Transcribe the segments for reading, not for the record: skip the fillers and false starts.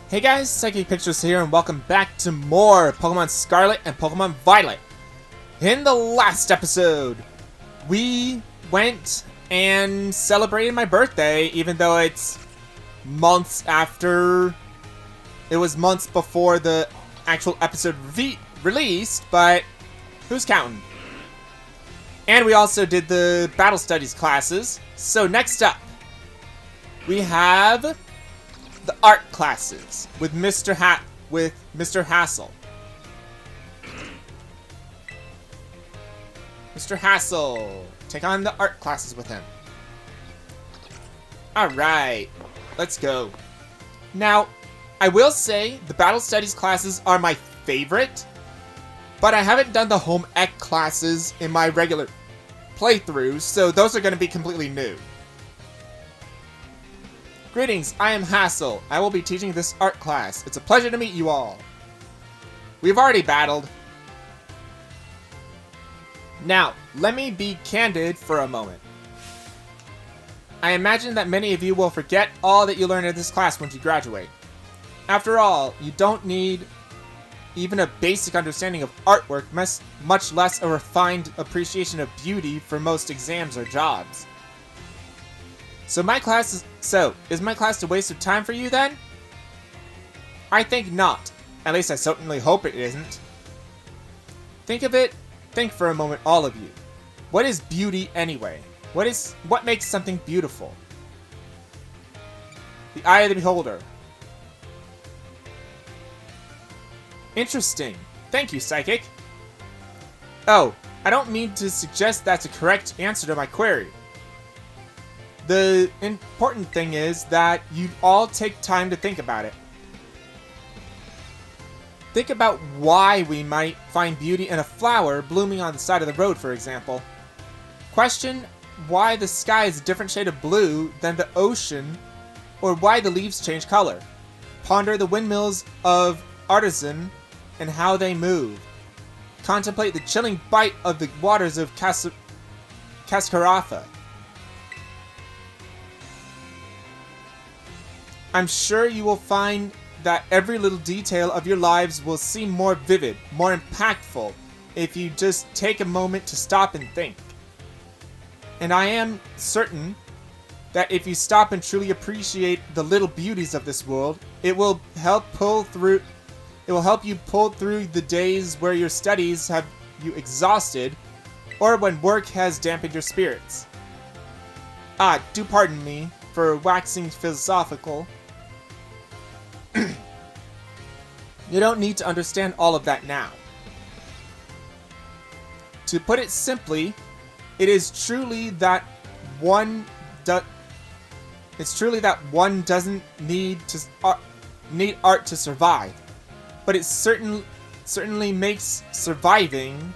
Hey guys, Psychic Pictures here, and welcome back to more Pokemon Scarlet and Pokemon Violet. In the last episode, we went and celebrated my birthday, even though it's months after... It was months before the actual episode released, but who's counting? And we also did the Battle Studies classes. So next up, we have the art classes with Mr. Hassel. Mr. Hassel, take on the art classes with him. Alright, let's go. Now, I will say the Battle Studies classes are my favorite, but I haven't done the home ec classes in my regular playthroughs, so those are going to be completely new. Greetings, I am Hassel. I will be teaching this art class. It's a pleasure to meet you all. We've already battled. Now, let me be candid for a moment. I imagine that many of you will forget all that you learned in this class once you graduate. After all, you don't need even a basic understanding of artwork, much less a refined appreciation of beauty for most exams or jobs. Is my class a waste of time for you then? I think not. At least I certainly hope it isn't. Think for a moment, all of you. What is beauty anyway? What makes something beautiful? The eye of the beholder. Interesting. Thank you, Psychic. Oh, I don't mean to suggest that's a correct answer to my query. The important thing is that you all take time to think about it. Think about why we might find beauty in a flower blooming on the side of the road, for example. Question why the sky is a different shade of blue than the ocean, or why the leaves change color. Ponder the windmills of Artisan and how they move. Contemplate the chilling bite of the waters of Cascarafa. I'm sure you will find that every little detail of your lives will seem more vivid, more impactful, if you just take a moment to stop and think. And I am certain that if you stop and truly appreciate the little beauties of this world, it will help you pull through the days where your studies have you exhausted, or when work has dampened your spirits. Do pardon me for waxing philosophical. You don't need to understand all of that now. To put it simply, it is truly that one doesn't need art to survive, but it certainly makes surviving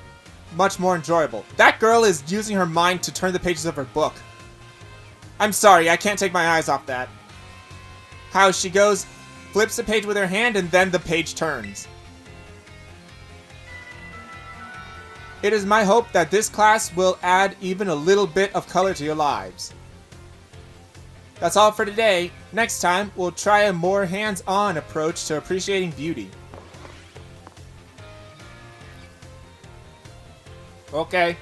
much more enjoyable. That girl is using her mind to turn the pages of her book. I'm sorry, I can't take my eyes off that. How she goes, flips the page with her hand, and then the page turns. It is my hope that this class will add even a little bit of color to your lives. That's all for today. Next time, we'll try a more hands-on approach to appreciating beauty. Okay.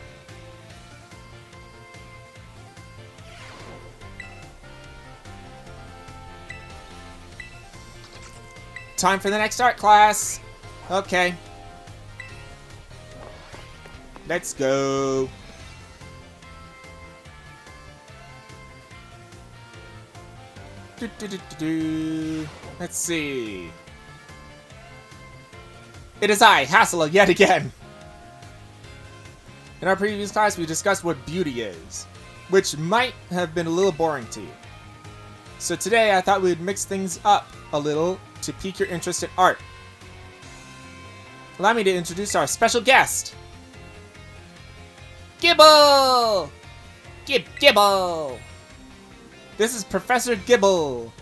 Time for the next art class. Okay. Let's go. Let's see. It is I, Hassel, yet again. In our previous class, we discussed what beauty is, which might have been a little boring to you. So today, I thought we would mix things up a little to pique your interest in art. Allow me to introduce our special guest. Gibble! Gibble! This is Professor Gibble,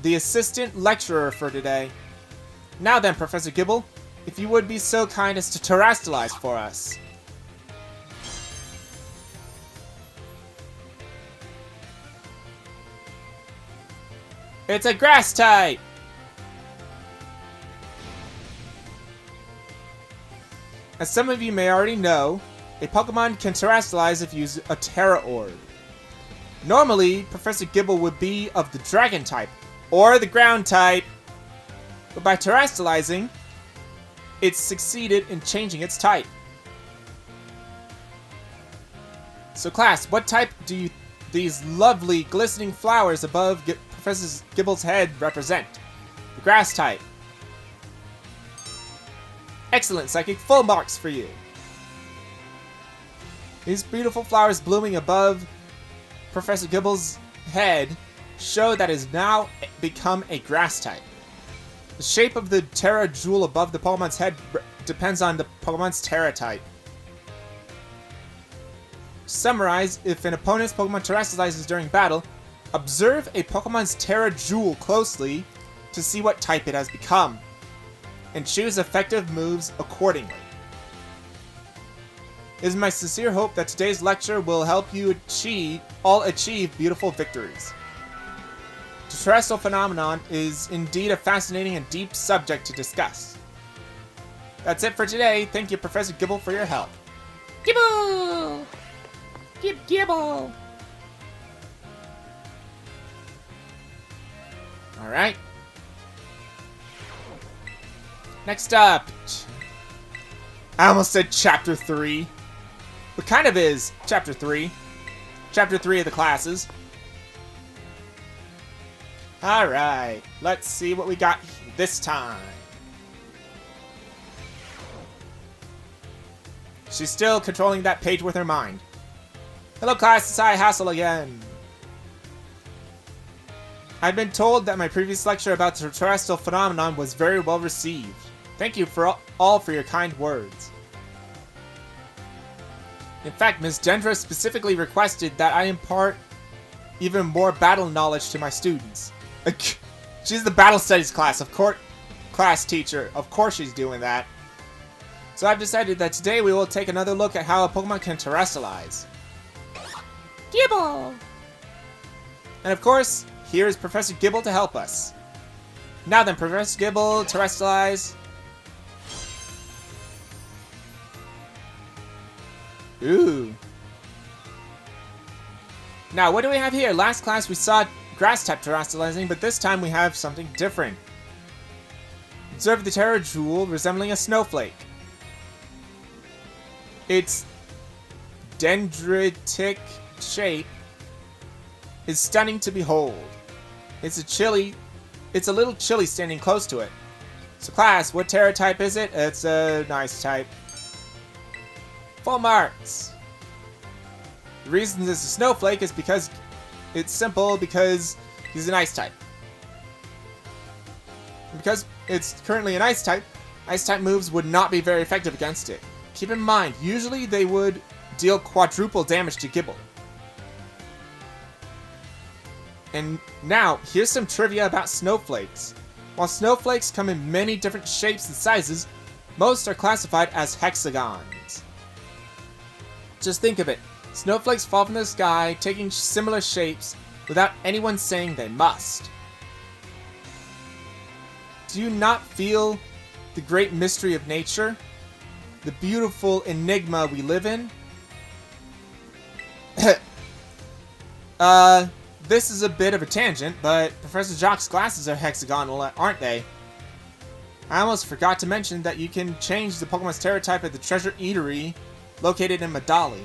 the assistant lecturer for today. Now then, Professor Gibble, if you would be so kind as to terrestrialize for us. It's a grass type! As some of you may already know, a Pokemon can terrestrialize if you use a Terra Orb. Normally, Professor Gibble would be of the Dragon type, or the Ground type, but by terrestrializing, it succeeded in changing its type. So class, what type do these lovely glistening flowers above Professor Gibble's head represent? The Grass type. Excellent, Psychic. Full marks for you. These beautiful flowers blooming above Professor Gibble's head show that it has now become a Grass type. The shape of the Terra jewel above the Pokemon's head depends on the Pokemon's Terra type. To summarize, if an opponent's Pokemon terrestrializes during battle, observe a Pokemon's Terra jewel closely to see what type it has become, and choose effective moves accordingly. It is my sincere hope that today's lecture will help you achieve beautiful victories. The terrestrial phenomenon is indeed a fascinating and deep subject to discuss. That's it for today. Thank you, Professor Gibble, for your help. Gibble! Gibble! Alright. Next up. I almost said Chapter 3. But kind of is Chapter 3. Chapter 3 of the classes. Alright, let's see what we got this time. She's still controlling that page with her mind. Hello class, it's I, Hassel again. I've been told that my previous lecture about the terrestrial phenomenon was very well received. Thank you for all for your kind words. In fact, Ms. Dendra specifically requested that I impart even more battle knowledge to my students. She's the battle studies class teacher. Of course she's doing that. So I've decided that today we will take another look at how a Pokemon can terrestrialize. Gibble! And of course, here's Professor Gibble to help us. Now then, Professor Gibble, terrestrialize. Ooh. Now, what do we have here? Last class we saw Grass type terrestrializing, but this time we have something different. Observe the Terra Jewel resembling a snowflake. Its dendritic shape is stunning to behold. It's a little chilly standing close to it. So class, what Terra type is it? It's a nice type. Full marks. The reason this is a snowflake is because it's simple, because he's an ice type. And because it's currently an ice type moves would not be very effective against it. Keep in mind, usually they would deal quadruple damage to Gibble. And now, here's some trivia about snowflakes. While snowflakes come in many different shapes and sizes, most are classified as hexagons. Just think of it. Snowflakes fall from the sky, taking similar shapes, without anyone saying they must. Do you not feel the great mystery of nature? The beautiful enigma we live in? This is a bit of a tangent, but Professor Jock's glasses are hexagonal, aren't they? I almost forgot to mention that you can change the Pokemon's Terra type at the Treasure Eatery located in Medali.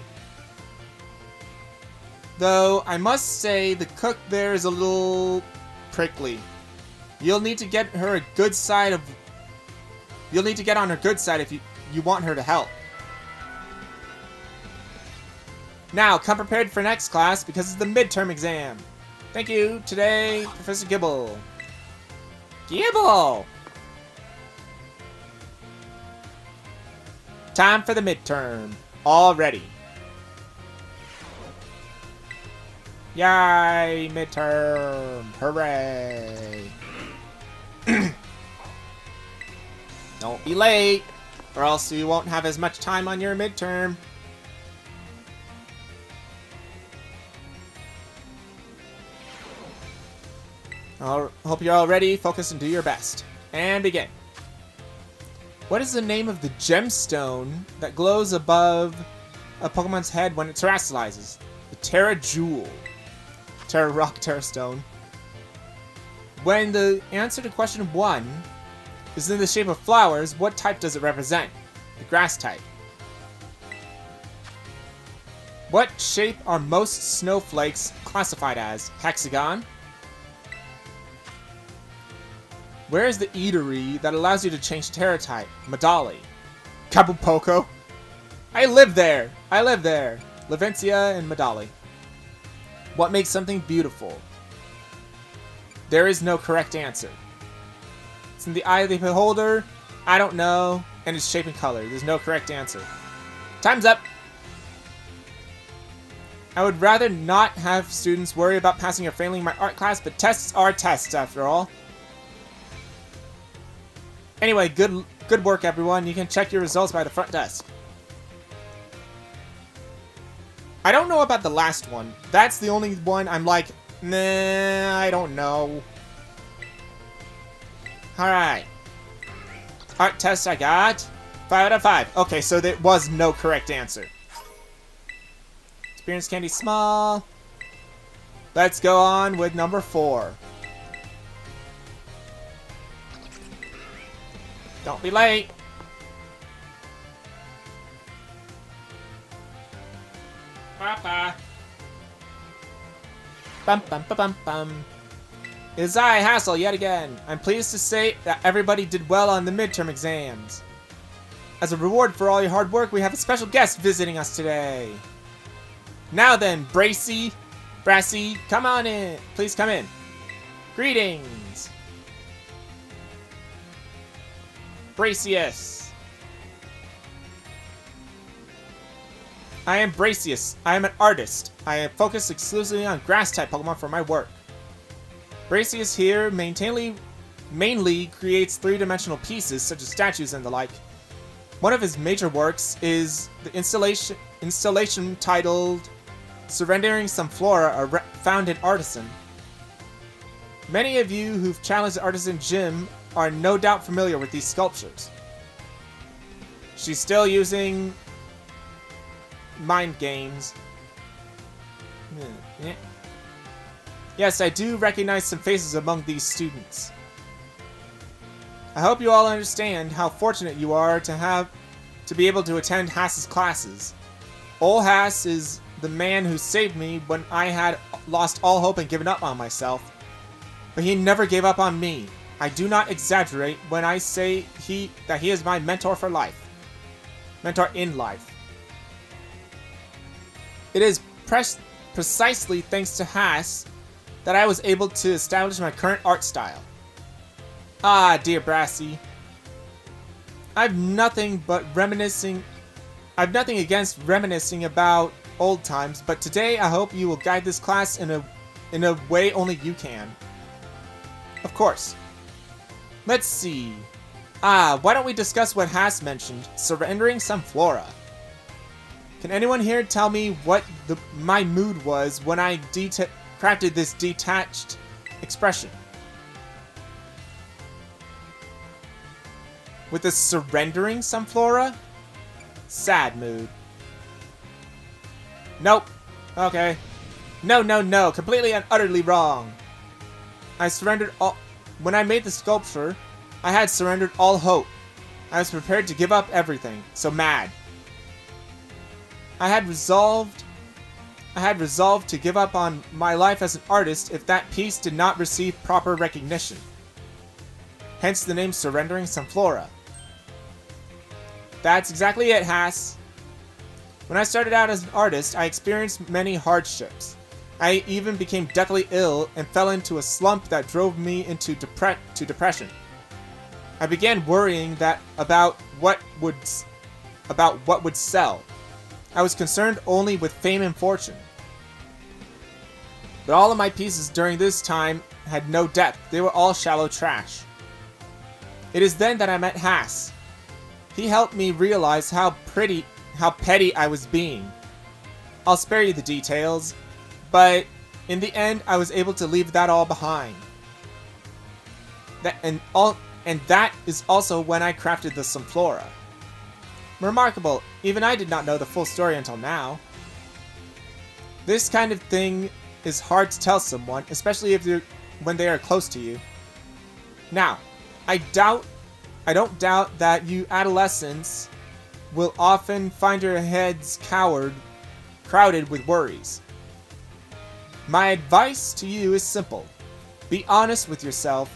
Though, I must say, the cook there is a little prickly. You'll need to get her a good side of... You'll need to get on her good side if you want her to help. Now, come prepared for next class, because it's the midterm exam. Thank you. Today, Professor Gibble. Gibble! Time for the midterm. All ready. Yay! Midterm! Hooray! Don't be late, or else you won't have as much time on your midterm. I hope you're all ready. Focus and do your best. And begin. What is the name of the gemstone that glows above a Pokemon's head when it terastallizes? The Terra Jewel. Terra Rock, Terra Stone. When the answer to question 1 is in the shape of flowers, what type does it represent? The grass type. What shape are most snowflakes classified as? Hexagon? Where is the eatery that allows you to change Terra type? Medali. Kabupoko? I live there! I live there! Levencia and Medali. What makes something beautiful? There is no correct answer. It's in the eye of the beholder, I don't know, and its shape and color. There's no correct answer. Time's up! I would rather not have students worry about passing or failing my art class, but tests are tests after all. Anyway, good work everyone. You can check your results by the front desk. I don't know about the last one. That's the only one I'm like, nah, I don't know. Alright. Art test I got 5 out of 5. Okay, so there was no correct answer. Experience candy small. Let's go on with number 4. Don't be late. Papa. Bum bum bum bum bum. It is I, Hassel, yet again. I'm pleased to say that everybody did well on the midterm exams. As a reward for all your hard work, we have a special guest visiting us today. Now then, Bracy, Brassy, come on in. Please come in. Greetings. Bracius. I am Bracius. I am an artist. I am focused exclusively on grass-type Pokemon for my work. Bracius here mainly creates three-dimensional pieces, such as statues and the like. One of his major works is the installation titled Surrendering Some Flora, found in Artisan. Many of you who've challenged the Artisan Gym are no doubt familiar with these sculptures. She's still using mind games. Yes, I do recognize some faces among these students. I hope you all understand how fortunate you are to be able to attend Hass's classes. Ol Hass is the man who saved me when I had lost all hope and given up on myself. But he never gave up on me. I do not exaggerate when I say that he is my mentor for life. Mentor in life. It is precisely thanks to Hass that I was able to establish my current art style. Ah, dear Brassy. I've nothing against reminiscing about old times, but today I hope you will guide this class in a way only you can. Of course. Let's see. Why don't we discuss what Hass mentioned, surrendering some flora. Can anyone here tell me what my mood was when I crafted this detached expression? With the surrendering some flora? Sad mood. Nope. Okay. No. Completely and utterly wrong. I surrendered all... When I made the sculpture, I had surrendered all hope. I was prepared to give up everything. So mad. I had resolved to give up on my life as an artist if that piece did not receive proper recognition. Hence the name Surrendering Some Flora. That's exactly it, Hass. When I started out as an artist, I experienced many hardships. I even became deathly ill and fell into a slump that drove me into depression. I began worrying about what would sell. I was concerned only with fame and fortune. But all of my pieces during this time had no depth. They were all shallow trash. It is then that I met Hass. He helped me realize how petty I was being. I'll spare you the details, but in the end I was able to leave that all behind. And that is also when I crafted the Sunflora. Remarkable, even I did not know the full story until now. This kind of thing is hard to tell someone, especially when they are close to you. Now, I don't doubt that you adolescents will often find your heads crowded with worries. My advice to you is simple. Be honest with yourself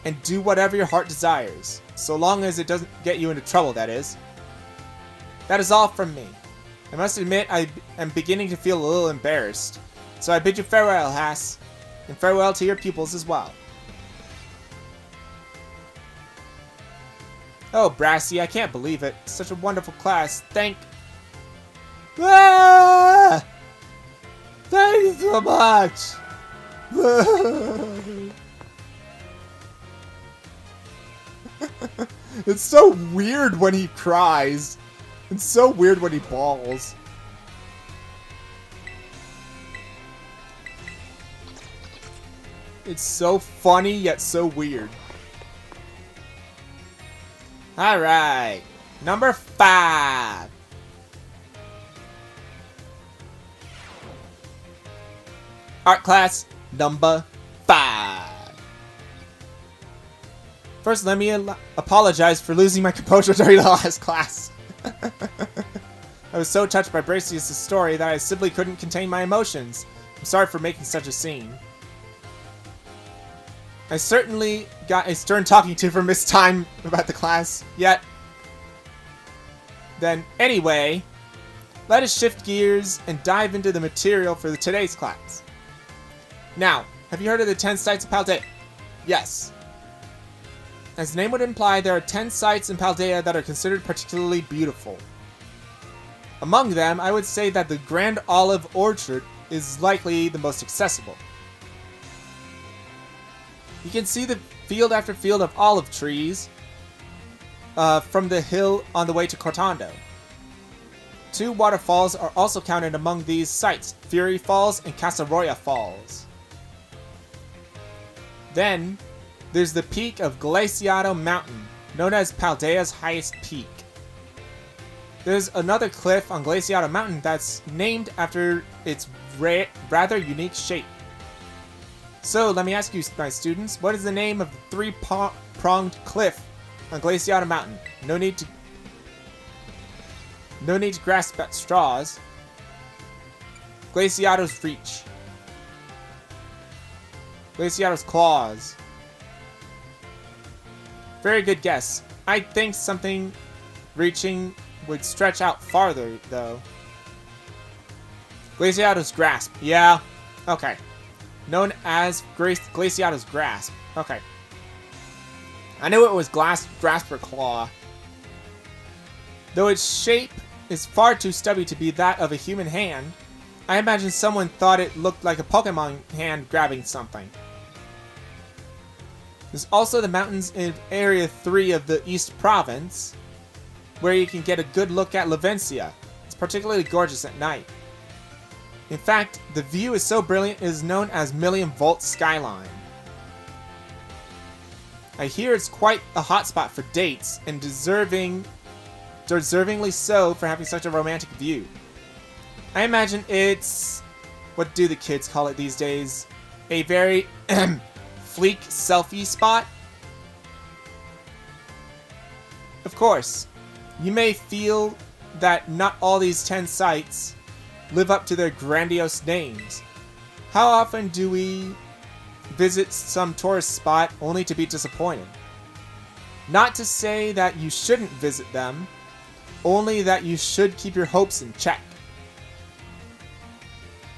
and do whatever your heart desires, so long as it doesn't get you into trouble, that is. That is all from me. I must admit I am beginning to feel a little embarrassed, so I bid you farewell, Hass, and farewell to your pupils as well. Oh, Brassy, I can't believe it. Such a wonderful class. Ah! Thank you so much! It's so weird when he cries. It's so weird when he bawls. It's so funny, yet so weird. Alright. Number 5. Art class number 5. First, let me apologize for losing my composure during the last class. I was so touched by Bracius' story that I simply couldn't contain my emotions. I'm sorry for making such a scene. I certainly got a stern talking to from Miss Time about the class, yet... Then, anyway, let us shift gears and dive into the material for today's class. Now, have you heard of the 10 sites of Paldea? Yes. As the name would imply, there are 10 sites in Paldea that are considered particularly beautiful. Among them, I would say that the Grand Olive Orchard is likely the most accessible. You can see the field after field of olive trees from the hill on the way to Cortando. 2 waterfalls are also counted among these sites, Fury Falls and Casaroya Falls. Then, there's the peak of Glaciado Mountain, known as Paldea's highest peak. There's another cliff on Glaciado Mountain that's named after its rather unique shape. So, let me ask you, my students, what is the name of the 3-pronged cliff on Glaciado Mountain? No need to grasp at straws. Glaciado's Reach. Glaciado's Claws. Very good guess. I think something reaching would stretch out farther, though. Glaciado's Grasp. Yeah. Okay. Known as Glaciado's Grasp. Okay. I knew it was Grasp or Claw. Though its shape is far too stubby to be that of a human hand, I imagine someone thought it looked like a Pokemon hand grabbing something. There's also the mountains in Area 3 of the East Province, where you can get a good look at Lavencia. It's particularly gorgeous at night. In fact, the view is so brilliant it is known as Million Volt Skyline. I hear it's quite a hotspot for dates, and deservingly so for having such a romantic view. I imagine it's, what do the kids call it these days, a very fleek selfie spot? Of course, you may feel that not all these 10 sites live up to their grandiose names. How often do we visit some tourist spot only to be disappointed? Not to say that you shouldn't visit them, only that you should keep your hopes in check.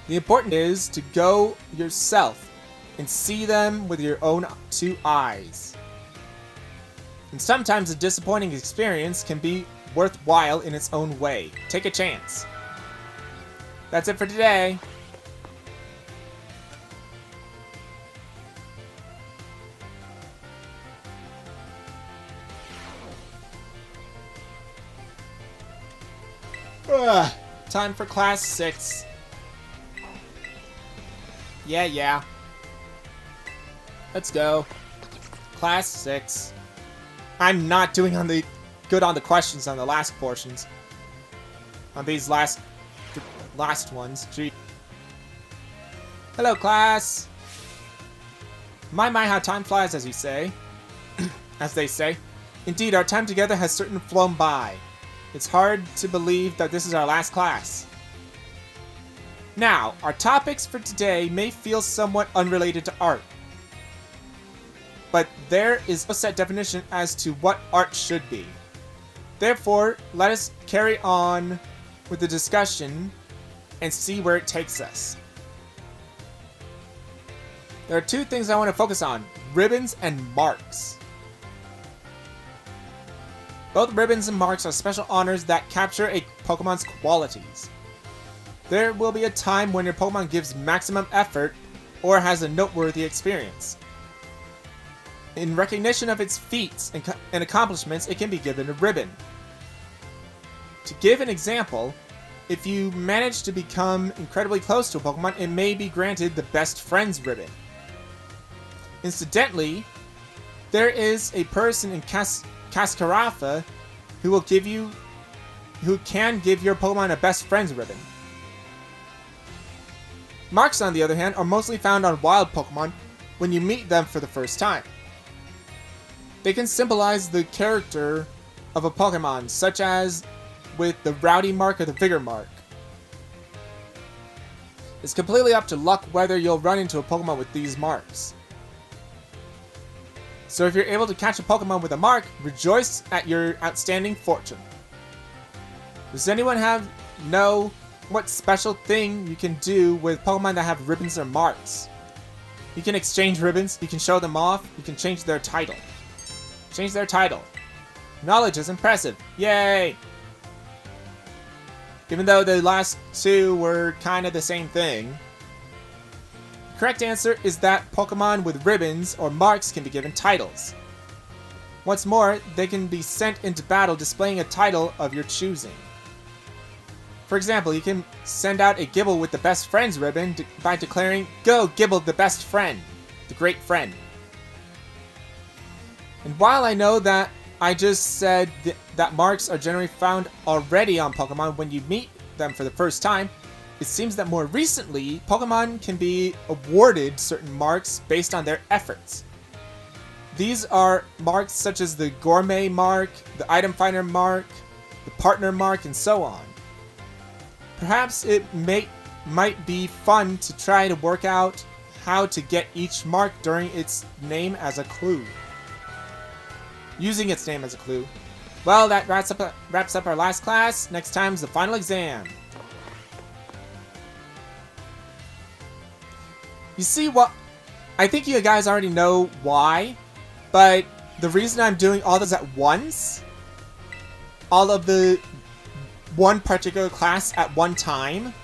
The important is to go yourself and see them with your own 2 eyes. And sometimes a disappointing experience can be worthwhile in its own way. Take a chance. That's it for today. Time for class 6. Yeah. Let's go. Class 6. I'm not doing good on the questions on the last portions. On these last ones. Gee. Hello, class. My, how time flies, as you say. As they say. Indeed, our time together has certainly flown by. It's hard to believe that this is our last class. Now, our topics for today may feel somewhat unrelated to art. But there is no set definition as to what art should be. Therefore, let us carry on with the discussion and see where it takes us. There are two things I want to focus on: ribbons and marks. Both ribbons and marks are special honors that capture a Pokemon's qualities. There will be a time when your Pokemon gives maximum effort or has a noteworthy experience. In recognition of its feats and accomplishments, it can be given a ribbon. To give an example, if you manage to become incredibly close to a Pokemon, it may be granted the Best Friends ribbon. Incidentally, there is a person in Cascarafa who can give your Pokemon a Best Friends ribbon. Marks, on the other hand, are mostly found on wild Pokemon when you meet them for the first time. They can symbolize the character of a Pokemon, such as with the Rowdy mark or the Vigor mark. It's completely up to luck whether you'll run into a Pokemon with these marks. So if you're able to catch a Pokemon with a mark, rejoice at your outstanding fortune. Does anyone know what special thing you can do with Pokemon that have ribbons or marks? You can exchange ribbons, you can show them off, you can change their title. Change their title. Knowledge is impressive. Yay! Even though the last two were kind of the same thing. The correct answer is that Pokemon with ribbons or marks can be given titles. What's more, they can be sent into battle displaying a title of your choosing. For example, you can send out a Gibble with the Best Friends ribbon by declaring, "Go Gibble the best friend, the great friend." And while I know that I just said that marks are generally found already on Pokemon when you meet them for the first time, it seems that more recently, Pokemon can be awarded certain marks based on their efforts. These are marks such as the Gourmet mark, the Item Finder mark, the Partner mark, and so on. Perhaps it might be fun to try to work out how to get each mark during its name as a clue. Using its name as a clue. Well, that wraps up our last class. Next time's the final exam. You see what? I think you guys already know why, but the reason I'm doing all this at once, all of the one particular class at one time,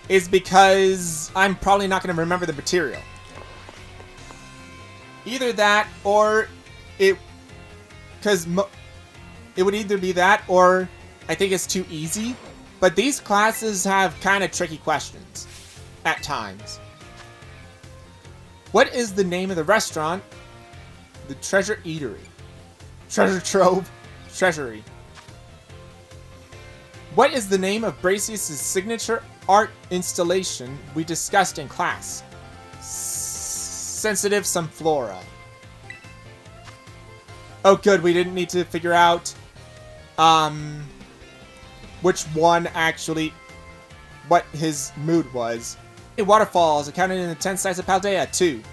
is because I'm probably not going to remember the material. Either that, or because it would either be that, or I think it's too easy. But these classes have kind of tricky questions at times. What is the name of the restaurant? The Treasure Eatery. Treasure Trove. Treasury. What is the name of Bracius' signature art installation we discussed in class? Sensitive Sunflora. Oh good, we didn't need to figure out which one actually, what his mood was. Waterfalls accounted in the 10 sites of Paldea 2.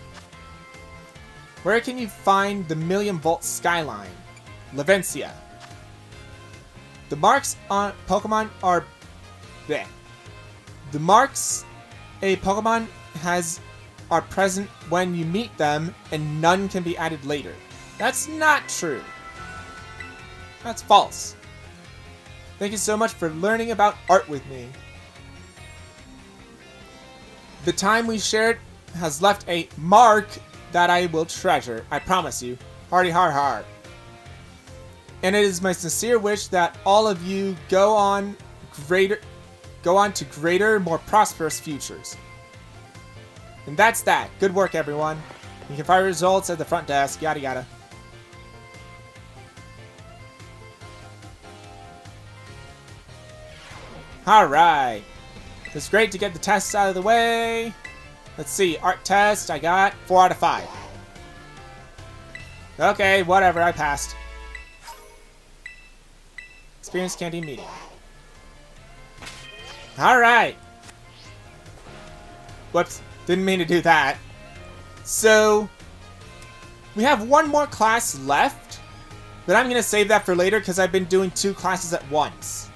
Where can you find the Million Volt Skyline? Lavencia. The marks on Pokemon are bleh. The marks a Pokemon has are present when you meet them, and none can be added later. That's not true. That's false. Thank you so much for learning about art with me. The time we shared has left a mark that I will treasure, I promise you. Hardy har har. And it is my sincere wish that all of you go on to greater, more prosperous futures. And that's that. Good work, everyone. You can find results at the front desk, yada yada. Alright. It's great to get the tests out of the way. Let's see, art test, I got 4 out of 5. Okay, whatever, I passed. Experience candy medium. Alright. Whoops, didn't mean to do that. So, we have one more class left, but I'm going to save that for later because I've been doing 2 classes at once.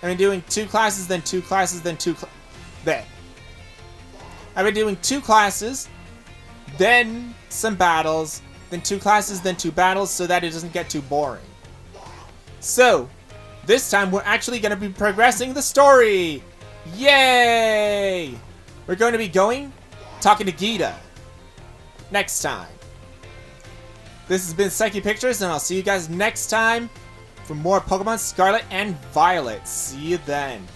I've been doing 2 classes, then 2 classes, then 2 there. I've been doing 2 classes, then some battles, then 2 classes, then 2 battles, so that it doesn't get too boring. So, this time we're actually going to be progressing the story! Yay! We're going to be talking to Gita. Next time. This has been Psyche Pictures, and I'll see you guys next time for more Pokemon Scarlet and Violet. See you then.